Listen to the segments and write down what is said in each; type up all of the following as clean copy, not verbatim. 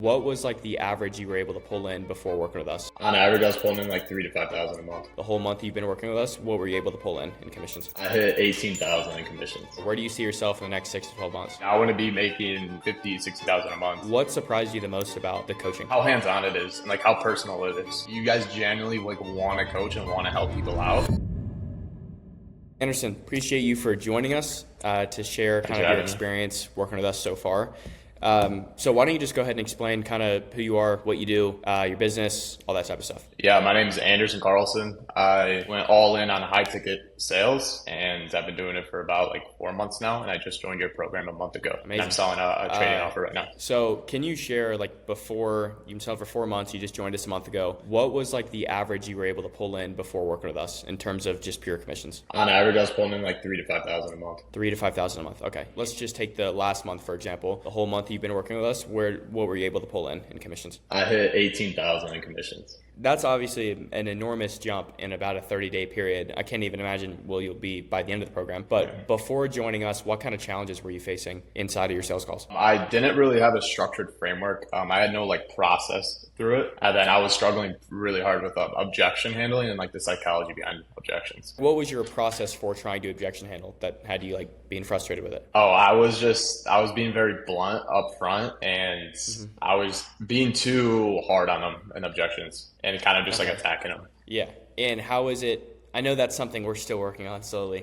What was like the average you were able to pull in before working with us? On average, I was pulling in like 3 to 5,000 a month. The whole month you've been working with us, what were you able to pull in commissions? I hit 18,000 in commissions. Where do you see yourself in the next 6 to 12 months? I want to be making 50, 60,000 a month. What surprised you the most about the coaching? How hands-on it is and like how personal it is. You guys genuinely like want to coach and want to help people out. Anderson, appreciate you for joining us to share kind of your experience working with us so far. So why don't you just go ahead and explain kind of who you are, what you do, your business, all that type of stuff. Yeah, my name is Anderson Carlson. I went all in on high ticket sales and I've been doing it for about like 4 months now. And I just joined your program a month ago. Amazing. And I'm selling a trading offer right now. So can you share like before you've been selling for 4 months, you just joined us a month ago. What was like the average you were able to pull in before working with us in terms of just pure commissions? On average, I was pulling in like 3 to 5,000 a month. 3 to 5,000 a month. Okay. Let's just take the last month, for example. The whole month you've been working with us, what were you able to pull in commissions? I hit 18,000 in commissions. That's obviously an enormous jump in about a 30-day period. I can't even imagine where you'll be by the end of the program. But before joining us, what kind of challenges were you facing inside of your sales calls? I didn't really have a structured framework. I had no like process through it. And then I was struggling really hard with objection handling and like the psychology behind objections. What was your process for trying to objection handle that had you like being frustrated with it? Oh, I was being very blunt up front and I was being too hard on them and objections and kind of just like attacking them. Yeah. And how is it? I know that's something we're still working on slowly,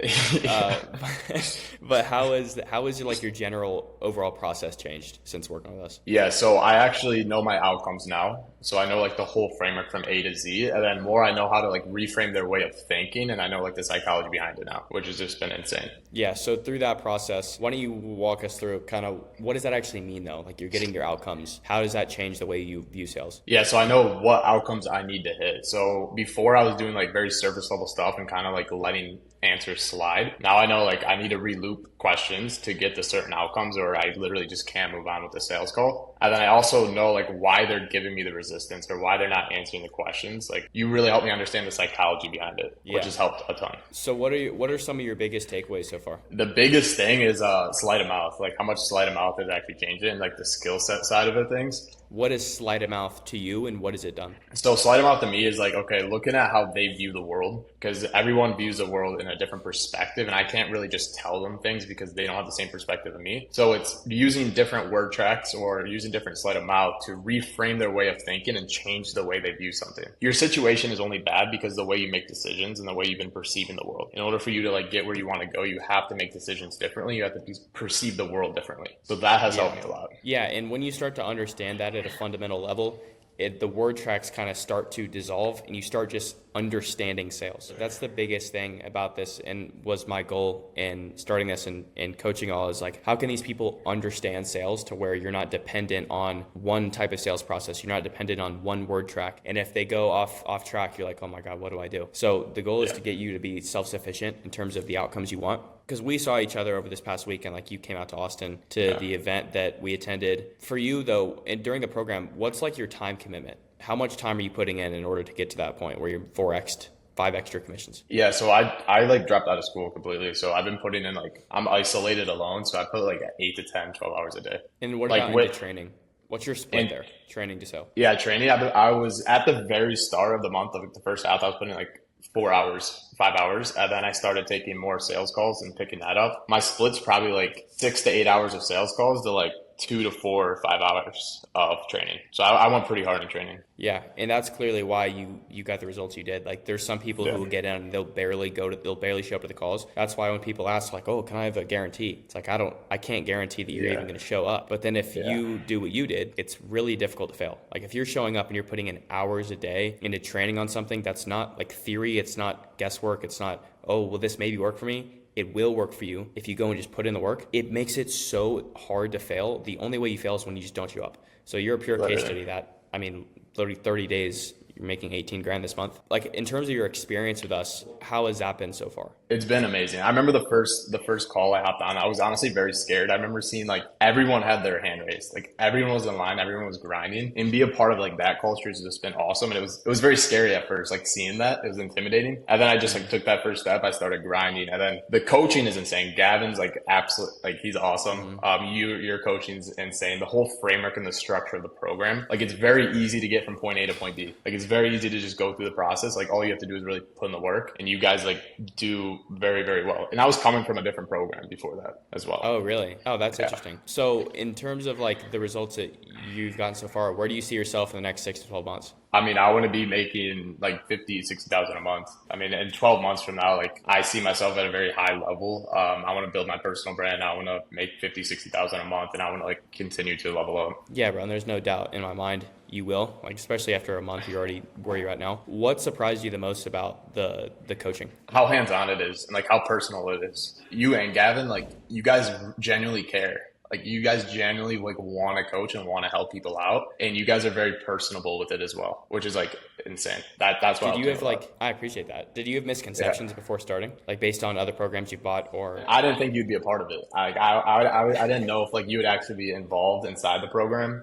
but how is like your general overall process changed since working with us? Yeah, so I actually know my outcomes now. So I know like the whole framework from A to Z, and then more I know how to like reframe their way of thinking, and I know like the psychology behind it now, which has just been insane. Yeah, so through that process, why don't you walk us through kind of what does that actually mean though? Like you're getting your outcomes. How does that change the way you view sales? Yeah, so I know what outcomes I need to hit. So before I was doing like very surface level stuff and kind of like letting answers slide. Now I know like I need to re-loop questions to get to certain outcomes or I literally just can't move on with the sales call. And then I also know like why they're giving me the resistance or why they're not answering the questions. Like you really helped me understand the psychology behind it, which has helped a ton. So what are some of your biggest takeaways so far? The biggest thing is sleight of mouth, like how much sleight of mouth has actually changed it and like the skill set side of it things. What is sleight of mouth to you and what has it done? So sleight of mouth to me is like, okay, looking at how they view the world, because everyone views the world in a different perspective and I can't really just tell them things because they don't have the same perspective as me. So it's using different word tracks or using different sleight of mouth to reframe their way of thinking and change the way they view something. Your situation is only bad because the way you make decisions and the way you've been perceiving the world. In order for you to like get where you want to go, you have to make decisions differently. You have to perceive the world differently. So that has helped me a lot. Yeah, and when you start to understand that at a fundamental level, the word tracks kind of start to dissolve and you start just understanding sales. That's the biggest thing about this and was my goal in starting this and coaching all is like, how can these people understand sales to where you're not dependent on one type of sales process? You're not dependent on one word track. And if they go off track, you're like, oh my God, what do I do? So the goal is to get you to be self-sufficient in terms of the outcomes you want. Because we saw each other over this past weekend, like you came out to Austin to the event that we attended. For you though, and during the program, what's like your time commitment? How much time are you putting in order to get to that point where you're 4x'd 5 extra commissions? Yeah, so I like dropped out of school completely. So I've been putting in like, I'm isolated alone. So I put like 8 to 10, 12 hours a day. And what about into training? What's your split there? Training to sell? Yeah, training. I was at the very start of the month of the first half, I was putting in like 4 hours, 5 hours. And then I started taking more sales calls and picking that up. My split's probably like 6 to 8 hours of sales calls to like 2 to 4 or 5 hours of training. So I went pretty hard in training. Yeah, and that's clearly why you got the results you did. Like there's some people who will get in and they'll barely show up to the calls. That's why when people ask like, oh, can I have a guarantee? It's like I can't guarantee that you're even going to show up. But then if you do what you did, it's really difficult to fail. Like if you're showing up and you're putting in hours a day into training on something that's not like theory, it's not guesswork, it's not, oh, will this maybe work for me? It will work for you if you go and just put in the work. It makes it so hard to fail. The only way you fail is when you just don't show up. So you're a pure case study that, I mean, literally 30 days, you're making 18 grand this month. Like, in terms of your experience with us, how has that been so far? It's been amazing. I remember the first call I hopped on, I was honestly very scared. I remember seeing like everyone had their hand raised. Like everyone was in line, everyone was grinding. And be a part of like that culture has just been awesome. And it was very scary at first, like seeing that. It was intimidating. And then I just like took that first step. I started grinding. And then the coaching is insane. Gavin's like absolute, like he's awesome. Your coaching's insane. The whole framework and the structure of the program, like it's very easy to get from point A to point B. Like it's very easy to just go through the process. Like all you have to do is really put in the work, and you guys like do very, very well. And I was coming from a different program before that as well. Oh, really? Oh, that's interesting. So in terms of like the results that you've gotten so far, where do you see yourself in the next 6 to 12 months? I mean, I want to be making like 50, 60,000 a month. I mean, in 12 months from now, like I see myself at a very high level. I want to build my personal brand. I want to make 50, 60,000 a month, and I want to like continue to level up. Yeah, bro. And there's no doubt in my mind you will, like especially after a month, you're already where you're at now. What surprised you the most about the coaching? How hands-on it is and like how personal it is. You and Gavin, like you guys genuinely care. Like you guys genuinely like want to coach and want to help people out, and you guys are very personable with it as well, which is like insane. That's what did you have like I appreciate that. Did you have misconceptions before starting, like based on other programs you bought, or? I didn't think you'd be a part of it. I didn't know if like you would actually be involved inside the program.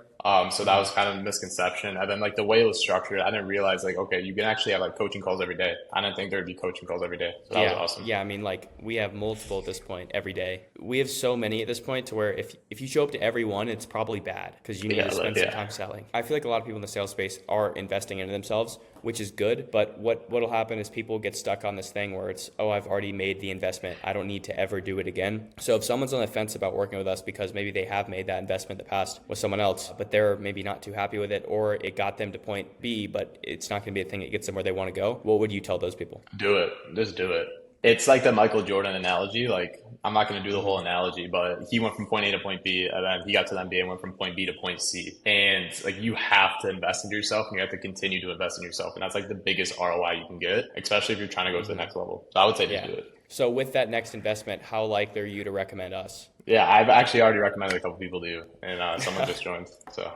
So that was kind of a misconception. And then like the way it was structured, I didn't realize like, okay, you can actually have like coaching calls every day. I didn't think there'd be coaching calls every day. So that was awesome. Yeah. I mean, like we have multiple at this point every day. We have so many at this point to where if you show up to every one, it's probably bad because you need to spend some time selling. I feel like a lot of people in the sales space are investing into themselves, which is good. But what'll happen is people get stuck on this thing where it's, oh, I've already made the investment. I don't need to ever do it again. So if someone's on the fence about working with us because maybe they have made that investment in the past with someone else, but they're maybe not too happy with it, or it got them to point B, but it's not going to be a thing that gets them where they want to go, what would you tell those people? Do it. Just do it. It's like the Michael Jordan analogy. Like, I'm not going to do the whole analogy, but he went from point A to point B, and then he got to the NBA and went from point B to point C. And like, you have to invest in yourself, and you have to continue to invest in yourself. And that's like the biggest ROI you can get, especially if you're trying to go to the next level. So I would say just do it. So with that next investment, how likely are you to recommend us? Yeah, I've actually already recommended a couple people to you, and someone just joined. So,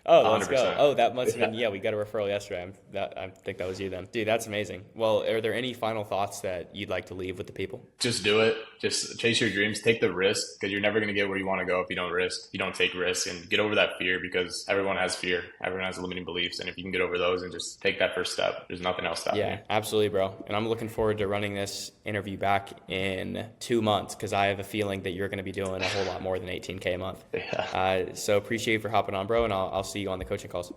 oh, let's go. Oh, that must have been, we got a referral yesterday. I think that was you then. Dude, that's amazing. Well, are there any final thoughts that you'd like to leave with the people? Just do it. Just chase your dreams. Take the risk, because you're never going to get where you want to go if you don't risk. You don't take risks, and get over that fear, because everyone has fear. Everyone has limiting beliefs, and if you can get over those and just take that first step, there's nothing else stopping you. Yeah, absolutely, bro. And I'm looking forward to running this interview back in 2 months, because I have a feeling that you're going to be doing a whole lot more than $18K a month. Yeah. So appreciate you for hopping on, bro, and I'll see you on the coaching calls.